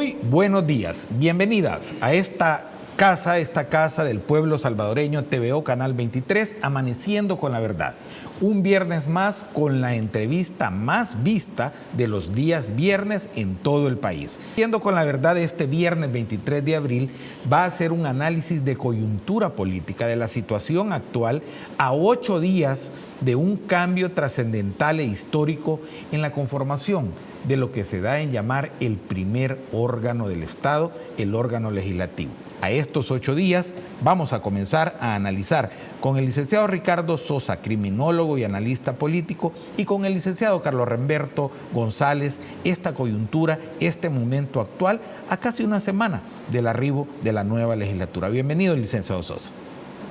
Muy buenos días, bienvenidas a esta casa del pueblo salvadoreño, TVO Canal 23, Amaneciendo con la Verdad. Un viernes más con la entrevista más vista de los días viernes en todo el país. Amaneciendo con la Verdad, este viernes 23 de abril va a hacer un análisis de coyuntura política de la situación actual a 8 días de un cambio trascendental e histórico en la conformación de lo que se da en llamar el primer órgano del Estado, el órgano legislativo. A estos 8 días vamos a comenzar a analizar con el licenciado Ricardo Sosa, criminólogo y analista político, y con el licenciado Carlos Remberto González, esta coyuntura, este momento actual, a casi una semana del arribo de la nueva legislatura. Bienvenido, licenciado Sosa.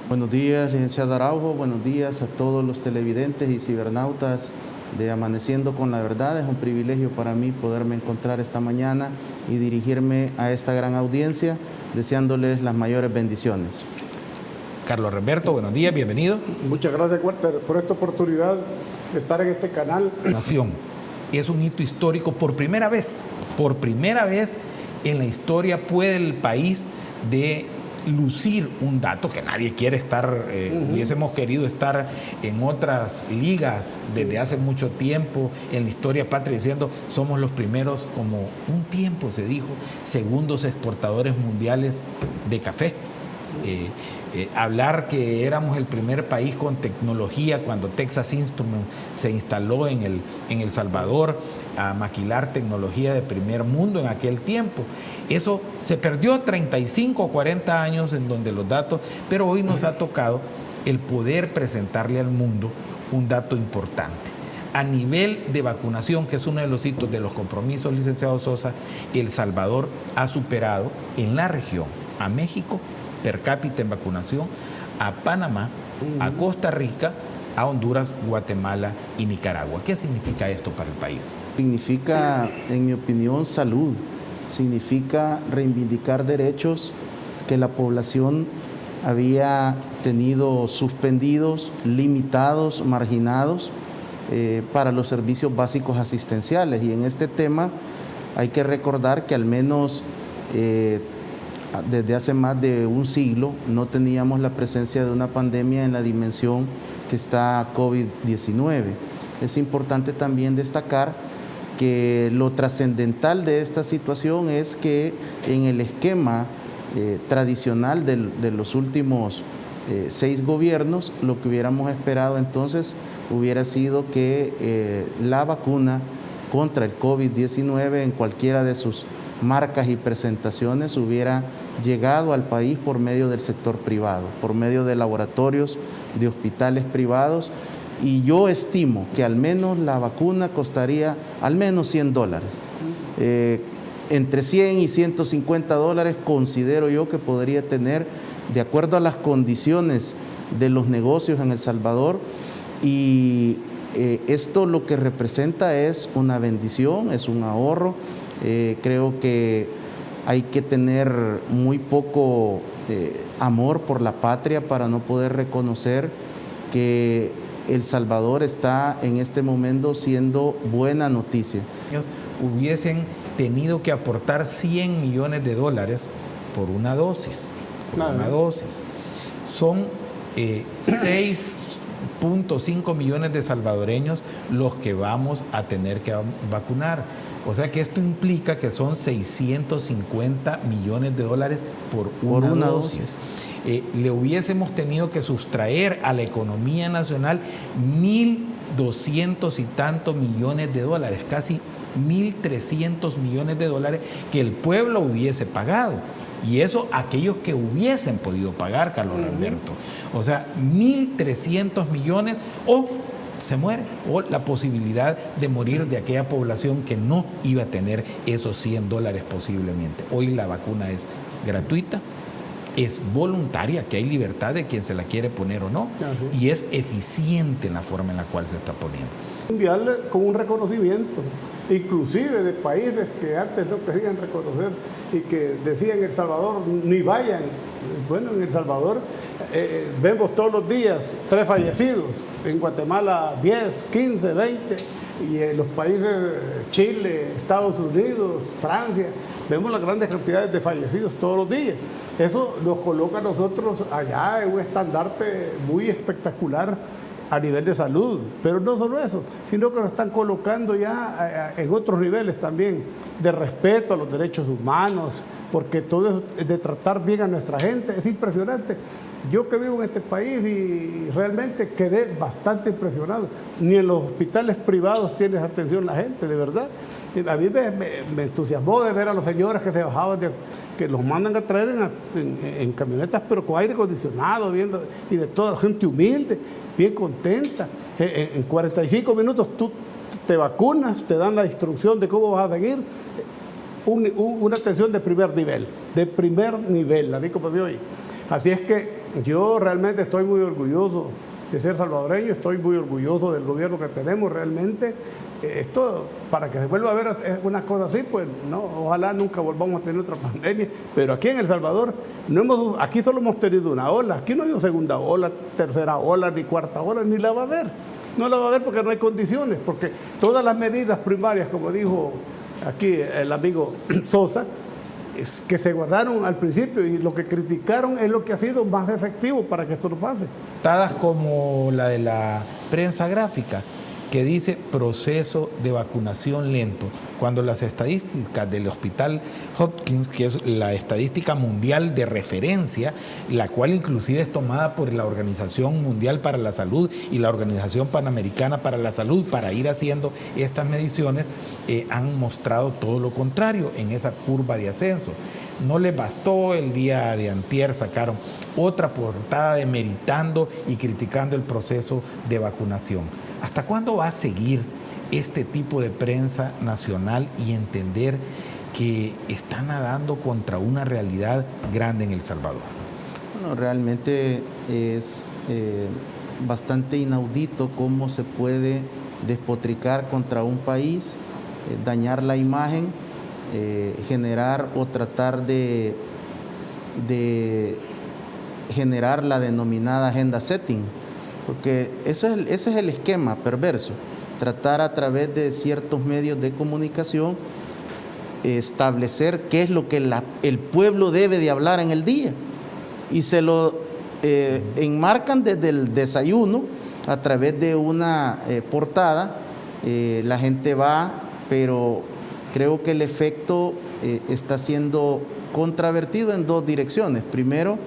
Buenos días, licenciado Araujo. Buenos días a todos los televidentes y cibernautas de Amaneciendo con la Verdad. Es un privilegio para mí poderme encontrar esta mañana y dirigirme a esta gran audiencia, deseándoles las mayores bendiciones. Carlos Remberto, buenos días, bienvenido. Muchas gracias, Walter, por esta oportunidad de estar en este canal. Nación, es un hito histórico por primera vez en la historia puede el país de lucir un dato que nadie quiere estar, hubiésemos querido estar en otras ligas desde hace mucho tiempo en la historia patria diciendo somos los primeros, como un tiempo se dijo, segundos exportadores mundiales de café. Hablar que éramos el primer país con tecnología cuando Texas Instruments se instaló en El Salvador a maquilar tecnología de primer mundo en aquel tiempo. Eso se perdió 35 o 40 años en donde los datos, pero hoy nos ha tocado el poder presentarle al mundo un dato importante. A nivel de vacunación, que es uno de los hitos de los compromisos, licenciado Sosa, El Salvador ha superado en la región a México per cápita en vacunación, a Panamá, a Costa Rica, a Honduras, Guatemala y Nicaragua. ¿Qué significa esto para el país? Significa, en mi opinión, salud. Significa reivindicar derechos que la población había tenido suspendidos, limitados, marginados para los servicios básicos asistenciales. Y en este tema hay que recordar que al menos desde hace más de un siglo no teníamos la presencia de una pandemia en la dimensión que está COVID-19. Es importante también destacar que lo trascendental de esta situación es que en el esquema tradicional de los últimos 6 gobiernos, lo que hubiéramos esperado entonces hubiera sido que la vacuna contra el COVID-19 en cualquiera de sus marcas y presentaciones hubiera llegado al país por medio del sector privado, por medio de laboratorios, de hospitales privados, y yo estimo que al menos la vacuna costaría al menos $100. Entre 100 y 150 dólares considero yo que podría tener, de acuerdo a las condiciones de los negocios en El Salvador, y esto lo que representa es una bendición, es un ahorro. Creo que hay que tener muy poco amor por la patria para no poder reconocer que El Salvador está en este momento siendo buena noticia. Hubiesen tenido que aportar $100 millones por una dosis. Son 6.5 millones de salvadoreños los que vamos a tener que vacunar. O sea que esto implica que son $650 millones por una dosis. Le hubiésemos tenido que sustraer a la economía nacional 1.200 y tantos millones de dólares, casi 1.300 millones de dólares que el pueblo hubiese pagado. Y eso aquellos que hubiesen podido pagar, Carlos Alberto. O sea, 1.300 millones o se muere, o la posibilidad de morir de aquella población que no iba a tener esos $100 posiblemente. Hoy la vacuna es gratuita, es voluntaria, que hay libertad de quien se la quiere poner o no, y es eficiente en la forma en la cual se está poniendo. Mundial con un reconocimiento, inclusive de países que antes no querían reconocer y que decían El Salvador ni vayan. Bueno, en El Salvador vemos todos los días 3 fallecidos, en Guatemala 10, 15, 20, y en los países Chile, Estados Unidos, Francia, vemos las grandes cantidades de fallecidos todos los días. Eso nos coloca a nosotros allá en un estandarte muy espectacular a nivel de salud, pero no solo eso, sino que nos están colocando ya en otros niveles también de respeto a los derechos humanos, porque todo eso de tratar bien a nuestra gente es impresionante. Yo que vivo en este país y realmente quedé bastante impresionado. Ni en los hospitales privados tienes atención la gente, de verdad. A mí me entusiasmó de ver a los señores que se bajaban, que los mandan a traer en camionetas, pero con aire acondicionado, viendo, y de toda la gente humilde, bien contenta. En 45 minutos tú te vacunas, te dan la instrucción de cómo vas a seguir. Una atención de primer nivel, la digo por hoy. Así es que yo realmente estoy muy orgulloso de ser salvadoreño, estoy muy orgulloso del gobierno que tenemos realmente. Esto, para que se vuelva a ver una cosa así, pues no, ojalá nunca volvamos a tener otra pandemia, pero aquí en El Salvador, aquí solo hemos tenido una ola, aquí no hay una segunda ola, tercera ola, ni cuarta ola, ni la va a haber. No la va a haber porque no hay condiciones, porque todas las medidas primarias, como dijo aquí el amigo Sosa, es que se guardaron al principio y lo que criticaron es lo que ha sido más efectivo para que esto no pase. Dadas como la de la prensa gráfica, que dice proceso de vacunación lento, cuando las estadísticas del Hospital Hopkins, que es la estadística mundial de referencia, la cual inclusive es tomada por la Organización Mundial para la Salud y la Organización Panamericana para la Salud para ir haciendo estas mediciones, han mostrado todo lo contrario en esa curva de ascenso. No les bastó, el día de antier sacaron otra portada demeritando y criticando el proceso de vacunación. ¿Hasta cuándo va a seguir este tipo de prensa nacional y entender que está nadando contra una realidad grande en El Salvador? Bueno, realmente es bastante inaudito cómo se puede despotricar contra un país, dañar la imagen, generar o tratar de generar la denominada agenda setting, porque ese es el esquema perverso, tratar a través de ciertos medios de comunicación establecer qué es lo que el pueblo debe de hablar en el día, y se lo enmarcan desde el desayuno a través de una portada. La gente va, pero creo que el efecto está siendo contravertido en dos direcciones. Primero,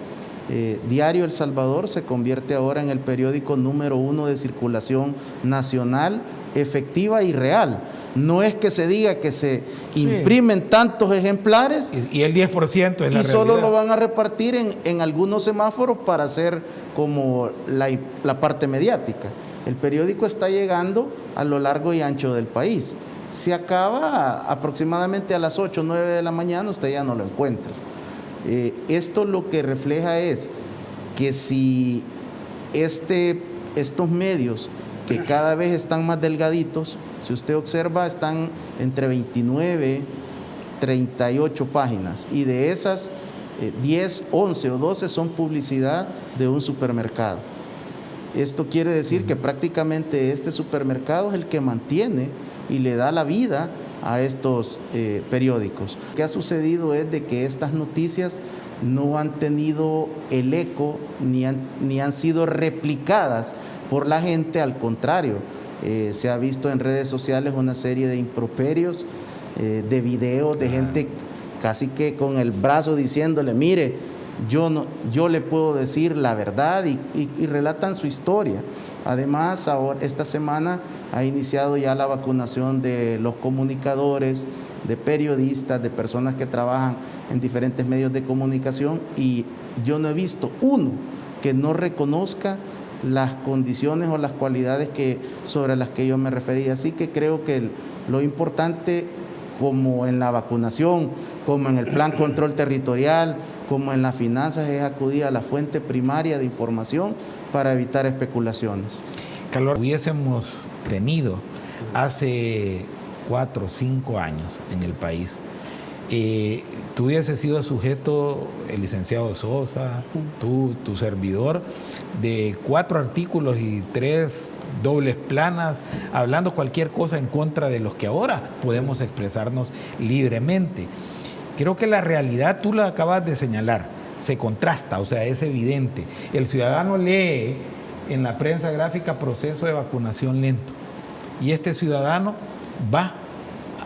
Diario El Salvador se convierte ahora en el periódico número 1 de circulación nacional, efectiva y real. No es que se diga que se imprimen tantos ejemplares y el 10% es la realidad. Y solo lo van a repartir en algunos semáforos para hacer como la parte mediática. El periódico está llegando a lo largo y ancho del país. Se acaba aproximadamente a las 8 o 9 de la mañana, usted ya no lo encuentra. Esto lo que refleja es que si estos medios que cada vez están más delgaditos, si usted observa, están entre 29, 38 páginas, y de esas 10, 11 o 12 son publicidad de un supermercado. Esto quiere decir que prácticamente este supermercado es el que mantiene y le da la vida a estos periódicos. Lo que ha sucedido es de que estas noticias no han tenido el eco ni han sido replicadas por la gente, al contrario. Se ha visto en redes sociales una serie de improperios, de videos de gente casi que con el brazo diciéndole, mire, yo le puedo decir la verdad, y relatan su historia. Además, ahora, esta semana ha iniciado ya la vacunación de los comunicadores, de periodistas, de personas que trabajan en diferentes medios de comunicación, y yo no he visto uno que no reconozca las condiciones o las cualidades sobre las que yo me refería. Así que creo que lo importante, como en la vacunación, como en el plan control territorial, como en las finanzas, es acudir a la fuente primaria de información para evitar especulaciones. Carlos, hubiésemos tenido hace 4 o 5 años en el país, tú hubieses sido sujeto, el licenciado Sosa, tu servidor, de 4 artículos y 3 dobles planas, hablando cualquier cosa en contra de los que ahora podemos expresarnos libremente. Creo que la realidad, tú la acabas de señalar, se contrasta, o sea, es evidente. El ciudadano lee en la prensa gráfica proceso de vacunación lento. Y este ciudadano va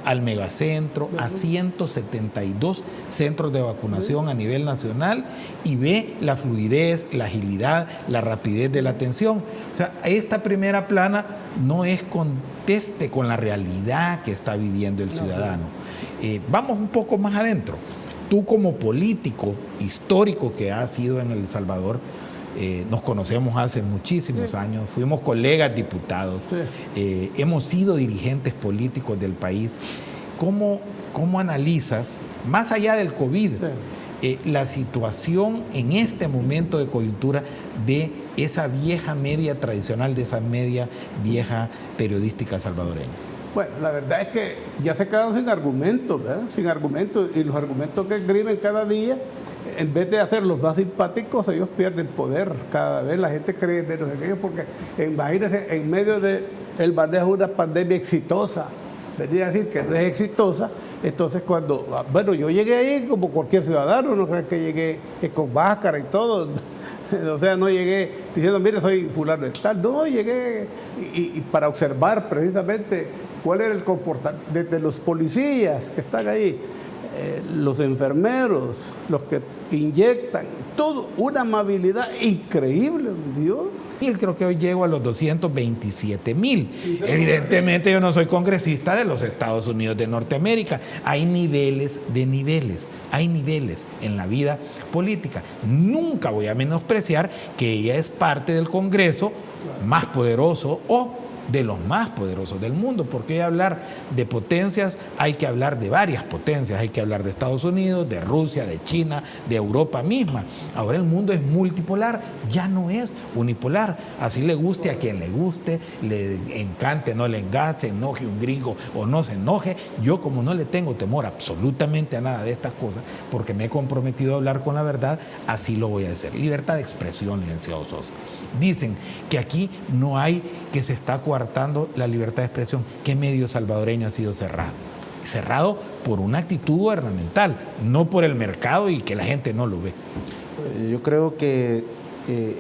al megacentro, a 172 centros de vacunación a nivel nacional y ve la fluidez, la agilidad, la rapidez de la atención. O sea, esta primera plana no es conteste con la realidad que está viviendo el ciudadano. Vamos un poco más adentro. Tú como político histórico que has sido en El Salvador, nos conocemos hace muchísimos años, fuimos colegas diputados, hemos sido dirigentes políticos del país. ¿Cómo analizas, más allá del COVID, la situación en este momento de coyuntura de esa vieja media tradicional, de esa media vieja periodística salvadoreña? Bueno, la verdad es que ya se quedaron sin argumentos, ¿verdad? Sin argumentos, y los argumentos que escriben cada día, en vez de hacerlos más simpáticos, ellos pierden poder. Cada vez la gente cree menos en ellos, porque imagínense, en medio del manejo de una pandemia exitosa, venir a decir que no es exitosa. Entonces bueno, yo llegué ahí como cualquier ciudadano, no creo que llegué con máscara y todo. O sea, no llegué diciendo, mire, soy fulano de tal. No, llegué y para observar precisamente cuál era el comportamiento de los policías que están ahí, los enfermeros, los que inyectan, todo, una amabilidad increíble, Dios. Creo que hoy llego a los 227,000. Evidentemente yo no soy congresista de los Estados Unidos de Norteamérica. Hay niveles de niveles, hay niveles en la vida política. Nunca voy a menospreciar que ella es parte del Congreso más poderoso o de los más poderosos del mundo, porque hablar de potencias, hay que hablar de varias potencias, hay que hablar de Estados Unidos, de Rusia, de China, de Europa misma. Ahora el mundo es multipolar, ya no es unipolar, así le guste a quien le guste, le encante, no le encante, se enoje un gringo o no se enoje. Yo, como no le tengo temor absolutamente a nada de estas cosas, porque me he comprometido a hablar con la verdad, así lo voy a hacer. Libertad de expresión, licenciado Sosa. Dicen que aquí no hay, que se está coartando la libertad de expresión. ¿Qué medio salvadoreño ha sido cerrado? Cerrado por una actitud gubernamental, no por el mercado y que la gente no lo ve. Yo creo que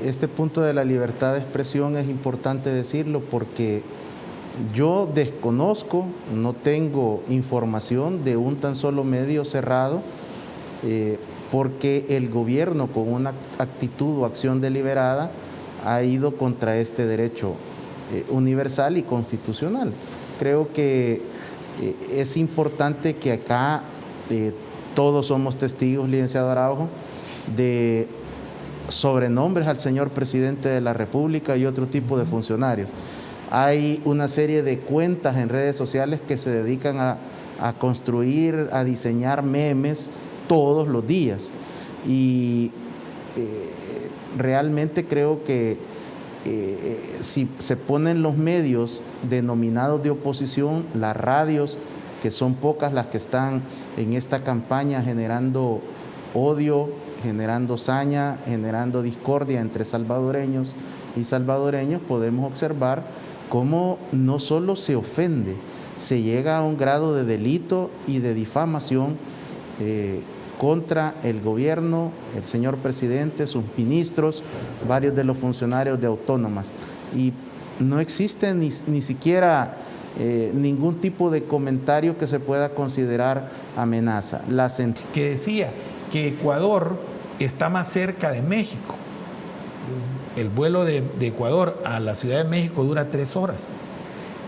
este punto de la libertad de expresión es importante decirlo, porque yo desconozco, no tengo información de un tan solo medio cerrado, porque el gobierno, con una actitud o acción deliberada, ha ido contra este derecho universal y constitucional. Creo que es importante que acá todos somos testigos, licenciado Araujo, de sobrenombres al señor presidente de la República y otro tipo de funcionarios. Hay una serie de cuentas en redes sociales que se dedican a construir, a diseñar memes todos los días, y realmente creo que si se ponen los medios denominados de oposición, las radios, que son pocas las que están en esta campaña generando odio, generando saña, generando discordia entre salvadoreños y salvadoreños, podemos observar cómo no solo se ofende, se llega a un grado de delito y de difamación contra el gobierno, el señor presidente, sus ministros, varios de los funcionarios de autónomas. Y no existe ni siquiera ningún tipo de comentario que se pueda considerar amenaza. Que decía que Ecuador está más cerca de México. El vuelo de Ecuador a la Ciudad de México dura 3 horas.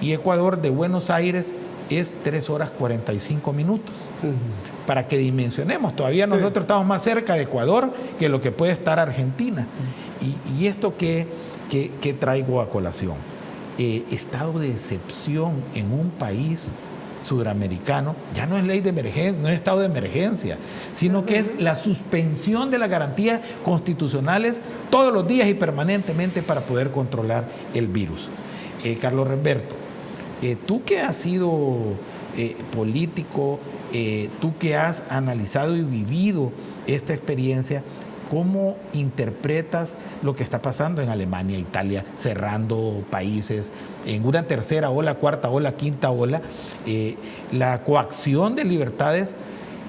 Y Ecuador de Buenos Aires es 3 horas 45 minutos. Para que dimensionemos, todavía nosotros estamos más cerca de Ecuador que lo que puede estar Argentina. Y esto que traigo a colación, estado de excepción en un país sudamericano, ya no es ley de emergencia, no es estado de emergencia, sino que es la suspensión de las garantías constitucionales todos los días y permanentemente para poder controlar el virus. Carlos Remberto, tú que has sido político, tú que has analizado y vivido esta experiencia, ¿cómo interpretas lo que está pasando en Alemania, Italia, cerrando países en una tercera ola, cuarta ola, quinta ola? La coacción de libertades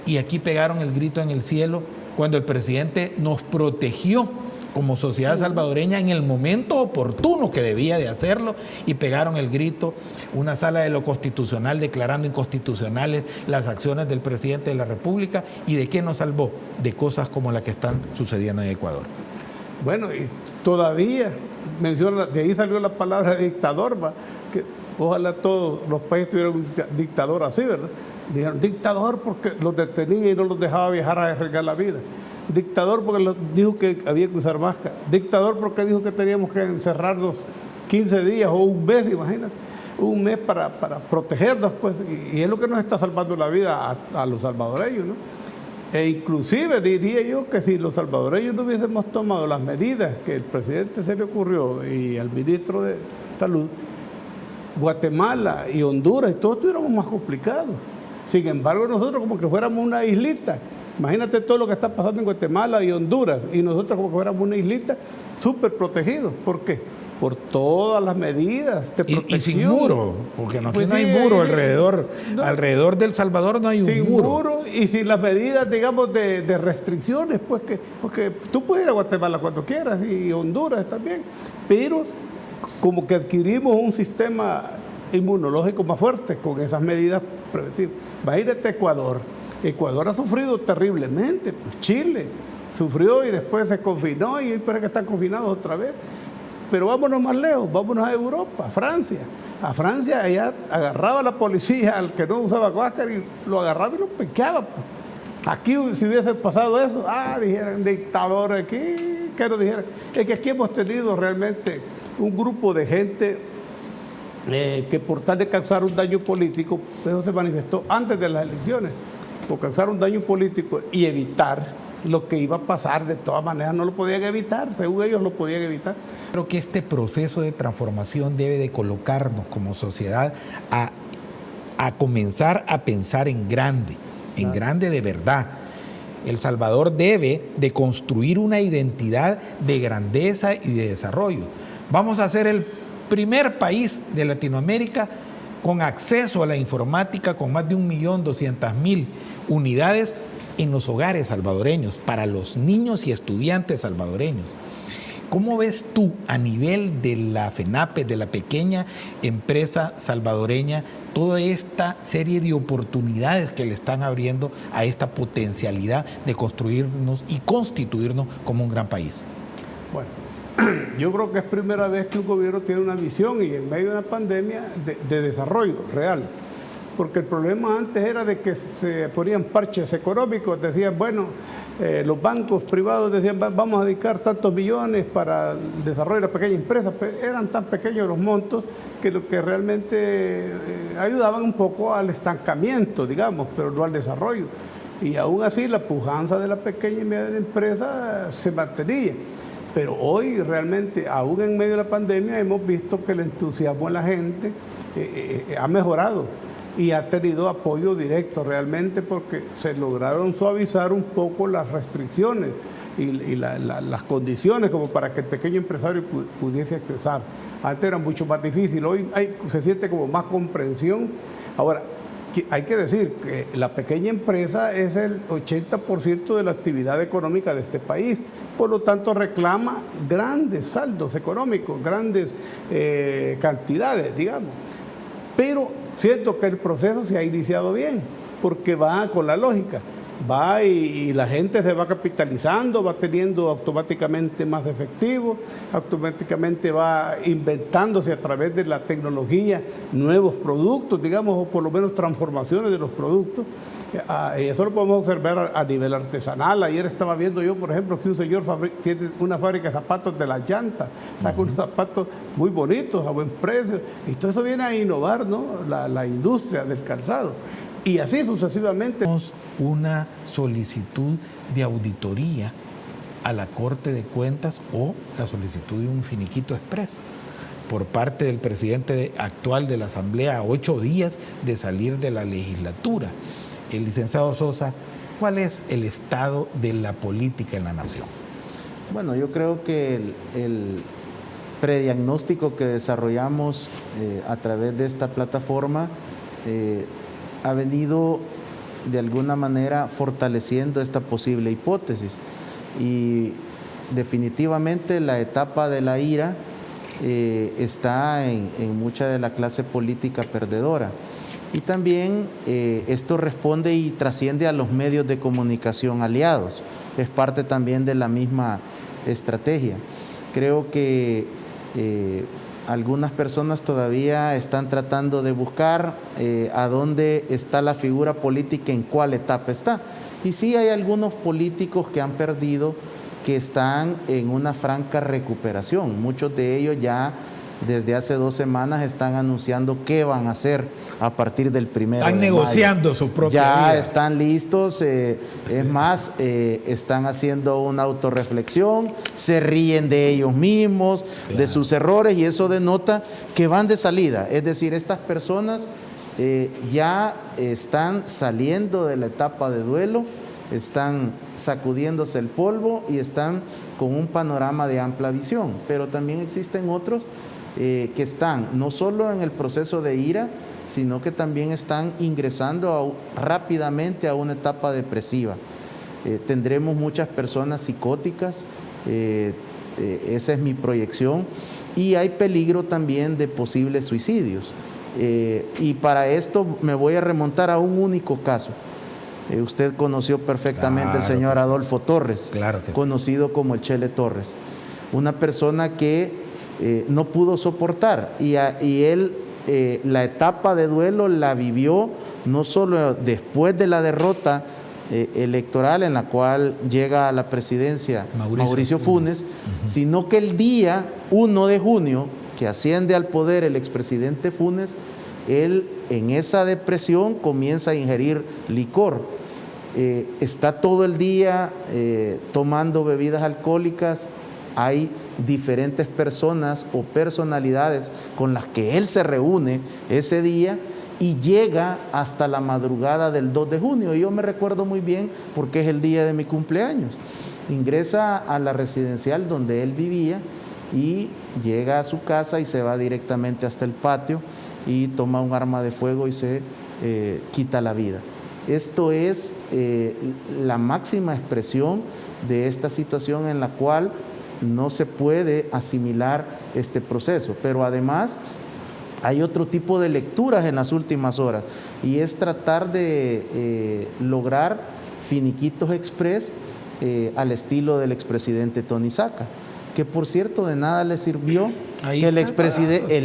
y aquí pegaron el grito en el cielo cuando el presidente nos protegió como sociedad salvadoreña en el momento oportuno que debía de hacerlo, y pegaron el grito, una sala de lo constitucional declarando inconstitucionales las acciones del presidente de la República. ¿Y de qué nos salvó? De cosas como las que están sucediendo en Ecuador. Bueno, y todavía menciona, de ahí salió la palabra dictador, ¿va? Que ojalá todos los países tuvieran un dictador así, ¿verdad? Dijeron dictador porque los detenía y no los dejaba viajar a arriesgar la vida. Dictador porque dijo que había que usar máscara. Dictador porque dijo que teníamos que encerrarnos 15 días o un mes, imagínate. Un mes para protegernos, pues. Y es lo que nos está salvando la vida a los salvadoreños, ¿no? E inclusive diría yo que si los salvadoreños no hubiésemos tomado las medidas que el presidente se le ocurrió y al ministro de Salud, Guatemala y Honduras y todos estuviéramos más complicados. Sin embargo, nosotros como que fuéramos una islita. Imagínate todo lo que está pasando en Guatemala y Honduras, y nosotros como que fuéramos una islita súper protegidos. ¿Por qué? Por todas las medidas de protección. Y sin muro, porque aquí Pues no hay sí, muro alrededor del Salvador no hay un sin muro. Y sin las medidas, digamos, de restricciones, pues porque tú puedes ir a Guatemala cuando quieras y Honduras también, pero como que adquirimos un sistema inmunológico más fuerte con esas medidas preventivas. Imagínate Ecuador. Ecuador ha sufrido terriblemente, pues Chile sufrió y después se confinó y parece que están confinados otra vez. Pero vámonos más lejos, vámonos a Europa, a Francia. A Francia allá agarraba a la policía al que no usaba máscara y lo agarraba y lo picaba. Pues. Aquí si hubiese pasado eso, dijeran dictador aquí, ¿qué nos dijeran? Es que aquí hemos tenido realmente un grupo de gente que por tal de causar un daño político, eso se manifestó antes de las elecciones, por causar un daño político y evitar lo que iba a pasar. De todas maneras no lo podían evitar, según ellos lo podían evitar. Creo que este proceso de transformación debe de colocarnos como sociedad a comenzar a pensar en grande de verdad. El Salvador debe de construir una identidad de grandeza y de desarrollo. Vamos a ser el primer país de Latinoamérica con acceso a la informática, con más de 1.200.000 unidades en los hogares salvadoreños, para los niños y estudiantes salvadoreños. ¿Cómo ves tú a nivel de la FENAPE, de la pequeña empresa salvadoreña, toda esta serie de oportunidades que le están abriendo a esta potencialidad de construirnos y constituirnos como un gran país? Bueno, yo creo que es primera vez que un gobierno tiene una visión y en medio de una pandemia de desarrollo real. Porque el problema antes era de que se ponían parches económicos, decían, bueno, los bancos privados decían, vamos a dedicar tantos millones para el desarrollo de la pequeña empresa, pero eran tan pequeños los montos que lo que realmente ayudaban un poco al estancamiento, digamos, pero no al desarrollo. Y aún así la pujanza de la pequeña y media empresa se mantenía. Pero hoy realmente, aún en medio de la pandemia, hemos visto que el entusiasmo de la gente ha mejorado y ha tenido apoyo directo realmente, porque se lograron suavizar un poco las restricciones y las condiciones como para que el pequeño empresario pudiese accesar. Antes era mucho más difícil, hoy se siente como más comprensión. Ahora, hay que decir que la pequeña empresa es el 80% de la actividad económica de este país, por lo tanto reclama grandes saldos económicos, grandes cantidades, digamos. Pero siento que el proceso se ha iniciado bien, porque va con la lógica, va y la gente se va capitalizando, va teniendo automáticamente más efectivo, automáticamente va inventándose a través de la tecnología nuevos productos, digamos, o por lo menos transformaciones de los productos. Y eso lo podemos observar a nivel artesanal. Ayer estaba viendo yo, por ejemplo, que un señor tiene una fábrica de zapatos de las llantas, saca unos zapatos muy bonitos, a buen precio, y todo eso viene a innovar, ¿no?, la industria del calzado. Y así sucesivamente. Una solicitud de auditoría a la Corte de Cuentas o la solicitud de un finiquito express por parte del presidente actual de la Asamblea a 8 días de salir de la legislatura. El licenciado Sosa, ¿cuál es el estado de la política en la nación? Bueno, yo creo que el prediagnóstico que desarrollamos a través de esta plataforma ha venido de alguna manera fortaleciendo esta posible hipótesis. Y definitivamente la etapa de la ira está en mucha de la clase política perdedora. Y también esto responde y trasciende a los medios de comunicación aliados. Es parte también de la misma estrategia. Creo que algunas personas todavía están tratando de buscar a dónde está la figura política, en cuál etapa está. Y sí hay algunos políticos que han perdido, que están en una franca recuperación. Muchos de ellos ya desde hace 2 semanas están anunciando qué van a hacer a partir del 1 de mayo. Están negociando su propia vida. Ya están listos, es más, están haciendo una autorreflexión, se ríen de ellos mismos, claro, de sus errores, y eso denota que van de salida. Es decir, estas personas ya están saliendo de la etapa de duelo, están sacudiéndose el polvo y están con un panorama de amplia visión. Pero también existen otros que están no solo en el proceso de ira, sino que también están ingresando rápidamente a una etapa depresiva. Tendremos muchas personas psicóticas, esa es mi proyección, y hay peligro también de posibles suicidios. Y para esto me voy a remontar a un único caso. Usted conoció perfectamente al señor Adolfo Torres, conocido como el Chele Torres, una persona que no pudo soportar, y él la etapa de duelo la vivió no solo después de la derrota electoral en la cual llega a la presidencia Mauricio Funes, sino que el día 1 de junio, que asciende al poder el expresidente Funes, él en esa depresión comienza a ingerir licor. Está todo el día tomando bebidas alcohólicas. Hay diferentes personas o personalidades con las que él se reúne ese día y llega hasta la madrugada del 2 de junio. Y yo me recuerdo muy bien porque es el día de mi cumpleaños. Ingresa a la residencial donde él vivía y llega a su casa y se va directamente hasta el patio y toma un arma de fuego y se quita la vida. Esto es la máxima expresión de esta situación en la cual no se puede asimilar este proceso. Pero además hay otro tipo de lecturas en las últimas horas, y es tratar de lograr finiquitos express al estilo del expresidente Tony Saca, que por cierto de nada le sirvió que el expresidente,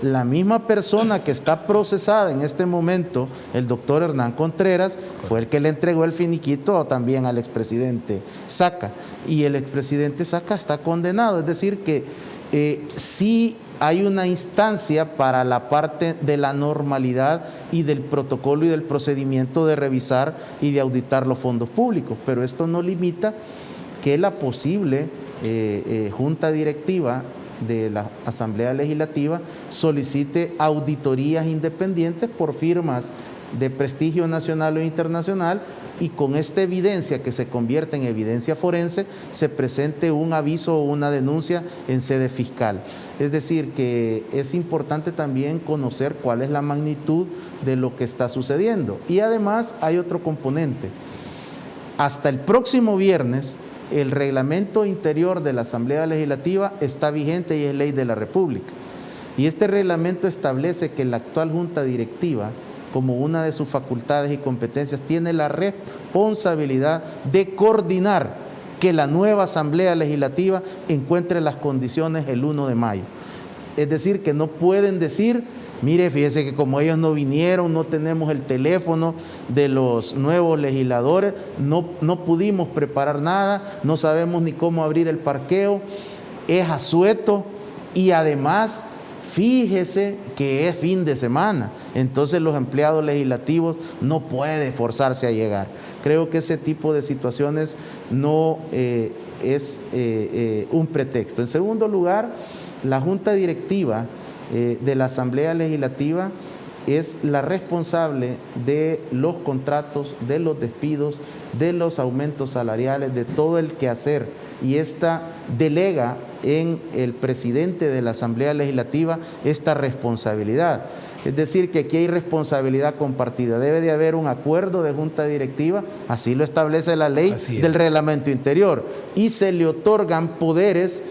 la misma persona que está procesada en este momento, el doctor Hernán Contreras, fue el que le entregó el finiquito también al expresidente Saca, y el expresidente Saca está condenado. Es decir que sí hay una instancia para la parte de la normalidad y del protocolo y del procedimiento de revisar y de auditar los fondos públicos, pero esto no limita que la posible junta directiva de la Asamblea Legislativa solicite auditorías independientes por firmas de prestigio nacional o internacional, y con esta evidencia que se convierte en evidencia forense se presente un aviso o una denuncia en sede fiscal. Es decir, que es importante también conocer cuál es la magnitud de lo que está sucediendo. Y además hay otro componente. Hasta el próximo viernes el reglamento interior de la Asamblea Legislativa está vigente y es ley de la República. Y este reglamento establece que la actual Junta Directiva, como una de sus facultades y competencias, tiene la responsabilidad de coordinar que la nueva Asamblea Legislativa encuentre las condiciones el 1 de mayo. Es decir, que no pueden decir: mire, fíjese que como ellos no vinieron, no tenemos el teléfono de los nuevos legisladores, no pudimos preparar nada, no sabemos ni cómo abrir el parqueo, es asueto, y además fíjese que es fin de semana, entonces los empleados legislativos no pueden forzarse a llegar. Creo que ese tipo de situaciones no es un pretexto. En segundo lugar, la Junta Directiva de la Asamblea Legislativa es la responsable de los contratos, de los despidos, de los aumentos salariales, de todo el quehacer, y esta delega en el presidente de la Asamblea Legislativa esta responsabilidad. Es decir, que aquí hay responsabilidad compartida. Debe de haber un acuerdo de junta directiva, así lo establece la ley del reglamento interior, y se le otorgan poderes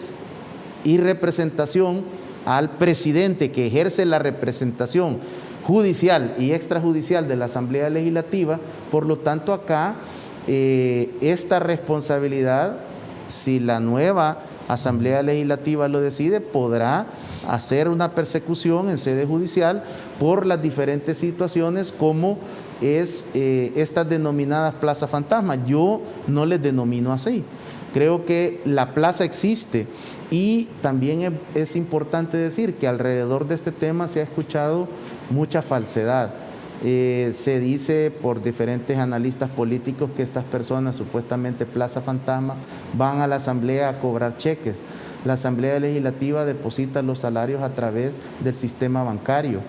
y representación al presidente que ejerce la representación judicial y extrajudicial de la Asamblea Legislativa. Por lo tanto, acá esta responsabilidad, si la nueva Asamblea Legislativa lo decide, podrá hacer una persecución en sede judicial por las diferentes situaciones, como es estas denominadas plazas fantasma. Yo no les denomino así. Creo que la plaza existe, y también es importante decir que alrededor de este tema se ha escuchado mucha falsedad. Se dice por diferentes analistas políticos que estas personas, supuestamente plaza fantasma, van a la Asamblea a cobrar cheques. La Asamblea Legislativa deposita los salarios a través del sistema bancario.